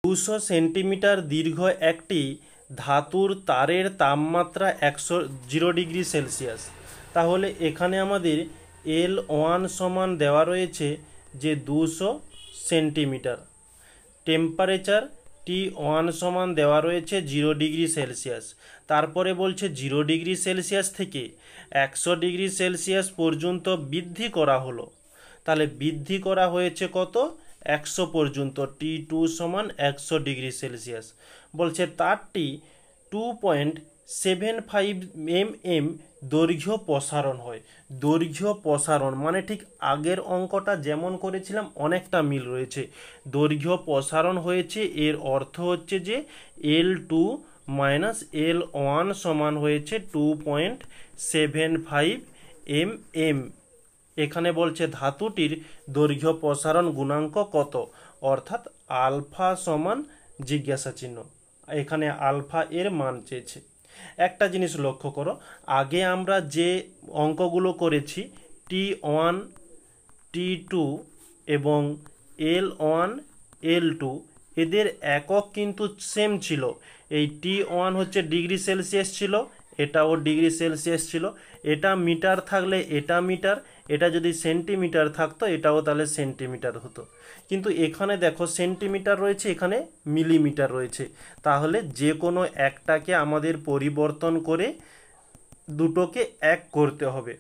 200 centimetre দীর্ঘ একটি ধাতুর তারের তাপমাত্রা 0 ডিগ্রি সেলসিয়াস। তাহলে এখানে আমাদের L1 সমান দেওয়া রয়েছে যে 200 সেন্টিমিটার, টেম্পারেচার T1 সমান দেওয়া রয়েছে 0 ডিগ্রি সেলসিয়াস। তারপরে বলছে 0 ডিগ্রি সেলসিয়াস থেকে 100 ডিগ্রি সেলসিয়াস পর্যন্ত বৃদ্ধি করা হলো। তাহলে বৃদ্ধি করা হয়েছে কত? 100 পর্যন্ত, T2 সমান 100 ডিগ্রি সেলসিয়াস। বলছে তারটি 2.75 mm দৈর্ঘ্য প্রসারণ হয়। দৈর্ঘ্য প্রসারণ মানে ঠিক আগের অঙ্কটা যেমন করেছিলাম অনেকটা মিল রয়েছে। দৈর্ঘ্য প্রসারণ হয়েছে, এর অর্থ হচ্ছে যে L2 মাইনাস L1 সমান হয়েছে 2.75 mm। এখানে বলছে ধাতুটির দৈর্ঘ্য প্রসারণ গুণাঙ্ক কত, অর্থাৎ আলফা সমান জিজ্ঞাসা চিহ্ন। এখানে আলফা এর মান চেয়েছে। একটা জিনিস লক্ষ্য করো, আগে আমরা যে অঙ্কগুলো করেছি T1 T2 এবং L1 L2 এদের একক কিন্তু সেম ছিল। এই T1 হচ্ছে ডিগ্রি সেলসিয়াস ছিল, এটাও ডিগ্রি সেলসিয়াস ছিল। এটা মিটার থাকলে এটা মিটার, এটা যদি সেন্টিমিটার থাকতো এটাও তাহলে সেন্টিমিটার হতো। কিন্তু এখানে দেখো সেন্টিমিটার রয়েছে, এখানে মিলিমিটার রয়েছে। তাহলে যে কোনো একটাকে আমাদের পরিবর্তন করে দুটোকে এক করতে হবে।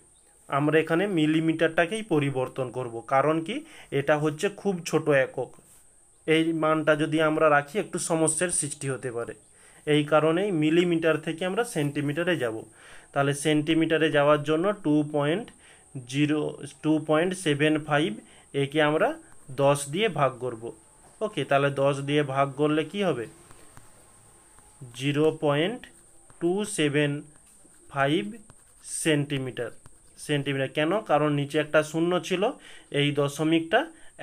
আমরা এখানে মিলিমিটারটাকেই পরিবর্তন করব, কারণ কি এটা হচ্ছে খুব ছোট একক। এই মানটা যদি আমরা রাখি একটু সমস্যার সৃষ্টি হতে পারে। এই কারণেই মিলিমিটার থেকে আমরা সেন্টিমিটারে যাব। তাহলে সেন্টিমিটারে যাওয়ার জন্য 2.75 একে আমরা 10 দিয়ে ভাগ করব। ওকে, তাহলে 10 দিয়ে ভাগ করলে কি হবে? 0.275 সেন্টিমিটার। কেন? কারণ নিচে একটা শূন্য ছিল, এই দশমিকটা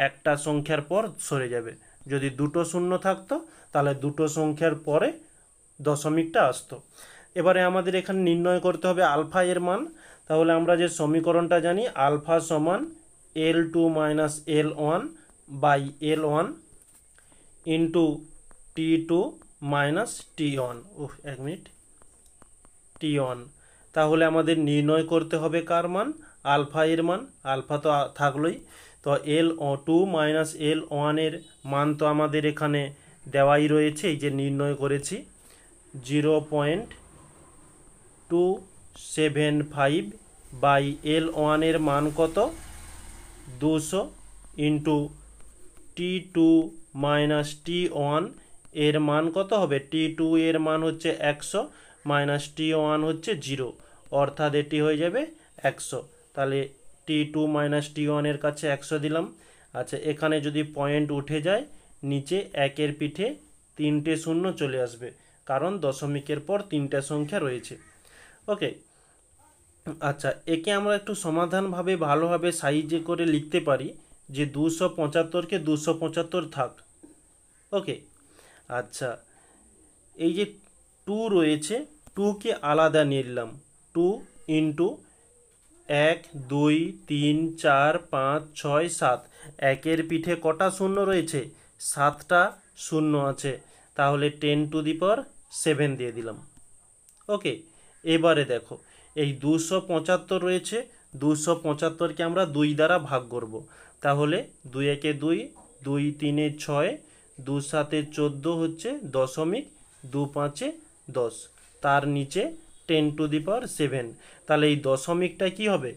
একটা সংখ্যার পর সরে যাবে। যদি দুটো শূন্য থাকতো তাহলে দুটো সংখ্যার পরে দশমিকটা আসতো। এবারে আমাদের এখানে নির্ণয় করতে হবে আলফা এর মান। তাহলে আমরা যে সমীকরণটা জানি, আলফা সমান L2 minus L1 by L1 into T2 minus T1। এক মিনিট, T1। তাহলে আমাদের নির্ণয় করতে হবে কার মান? আলফা এর মান। আলফা তো থাকলোই, তো L2 মাইনাস L1 এর মান তো আমাদের এখানে দেওয়াই রয়েছে, এই যে নির্ণয় করেছি। 0.275 বাই L1 এর মান কত? 200 ইন্টু T2 মাইনাস T1 এর মান কত হবে? T2 এর মান হচ্ছে 100 মাইনাস T1 হচ্ছে 0, অর্থাৎ এটি হয়ে যাবে 100। তাহলে T2 মাইনাস T1 এর কাছে 100 দিলাম। আচ্ছা, এখানে যদি পয়েন্ট উঠে যায় নিচে একের পিঠে 3টে শূন্য চলে আসবে, কারণ দশমিকের পর 3টে সংখ্যা রয়েছে। ওকে, আচ্ছা, একে আমরা একটু সমাধানভাবে ভালোভাবে সাইজে করে লিখতে পারি যে 275কে 275 থাক। ওকে, আচ্ছা, এই যে 2 রয়েছে, 2কে আলাদা নিয়ে নিলাম। 2 ইন্টু 1 2 3 4 5 6 7, একের পিঠে কটা শূন্য রয়েছে? 7টা শূন্য আছে, তাহলে 10⁻7 দিয়ে দিলাম। ওকে, এবারে দেখো এই 275 রয়েছে, 275কে আমরা 2 দ্বারা ভাগ করব। তাহলে 2 একে 2, 2 3 6, 2 7 14 হচ্ছে দশমিক, 2 5 10, তার নিচে 10⁻7। তাহলে এই দশমিকটা কি হবে?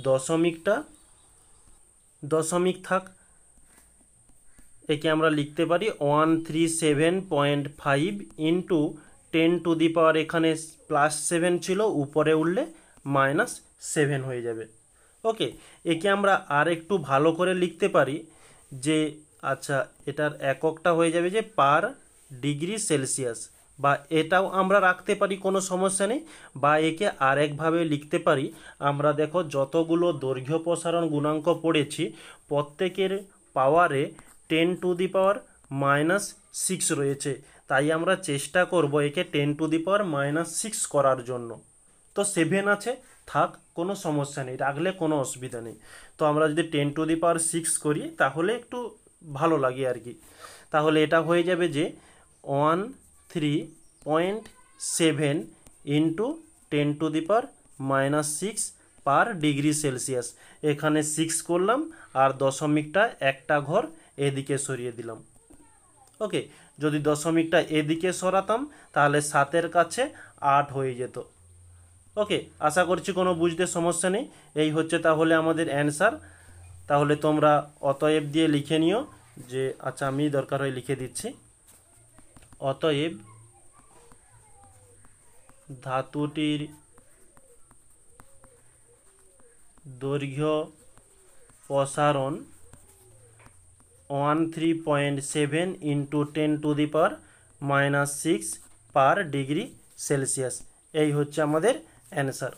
দশমিকটা দশমিক থাক। একে আমরা লিখতে পারি 137.5 ইন্টু 10⁻, এখানে +7 ছিল, উপরে উঠলে -7 হয়ে যাবে। ওকে, একে আমরা আর একটু ভালো করে লিখতে পারি যে, আচ্ছা, এটার এককটা হয়ে যাবে যে পার ডিগ্রি সেলসিয়াস, বা এটাও আমরা রাখতে পারি, কোনো সমস্যা নেই। বা একে আরেকভাবে লিখতে পারি আমরা। দেখো, যতগুলো দৈর্ঘ্য প্রসারণ গুণাঙ্ক পড়েছি প্রত্যেকের পাওয়ারে 10⁻⁻6 রয়েছে, তাই আমরা চেষ্টা করব একে 10⁻⁻6 করার জন্য। তো 7 আছে, থাক, কোনো সমস্যা নেই, রাখলে কোনো অসুবিধা নেই। তো আমরা যদি 10⁻6 করি তাহলে একটু ভালো লাগে আর কি। তাহলে এটা হয়ে যাবে যে 13.7 ইন্টু 10⁻⁻6 পার ডিগ্রি সেলসিয়াস। এখানে 6 করলাম আর দশমিকটা একটা ঘর এদিকে সরিয়ে দিলাম। ওকে, যদি দশমিকটা এদিকে সরাতাম তাহলে 7-এর কাছে 8 হয়ে যেত। ওকে, আশা করছি কোনো বুঝতে সমস্যা নেই। এই হচ্ছে তাহলে আমাদের অ্যান্সার। তাহলে তোমরা অতএব দিয়ে লিখে নিও যে, আচ্ছা আমি দরকার হয় লিখে দিচ্ছি। অতএব ধাতুটির দৈর্ঘ্য প্রসারণ 13.7 ইন্টু 10⁻⁻6 পার ডিগ্রি সেলসিয়াস। এই হচ্ছে আমাদের অ্যান্সার।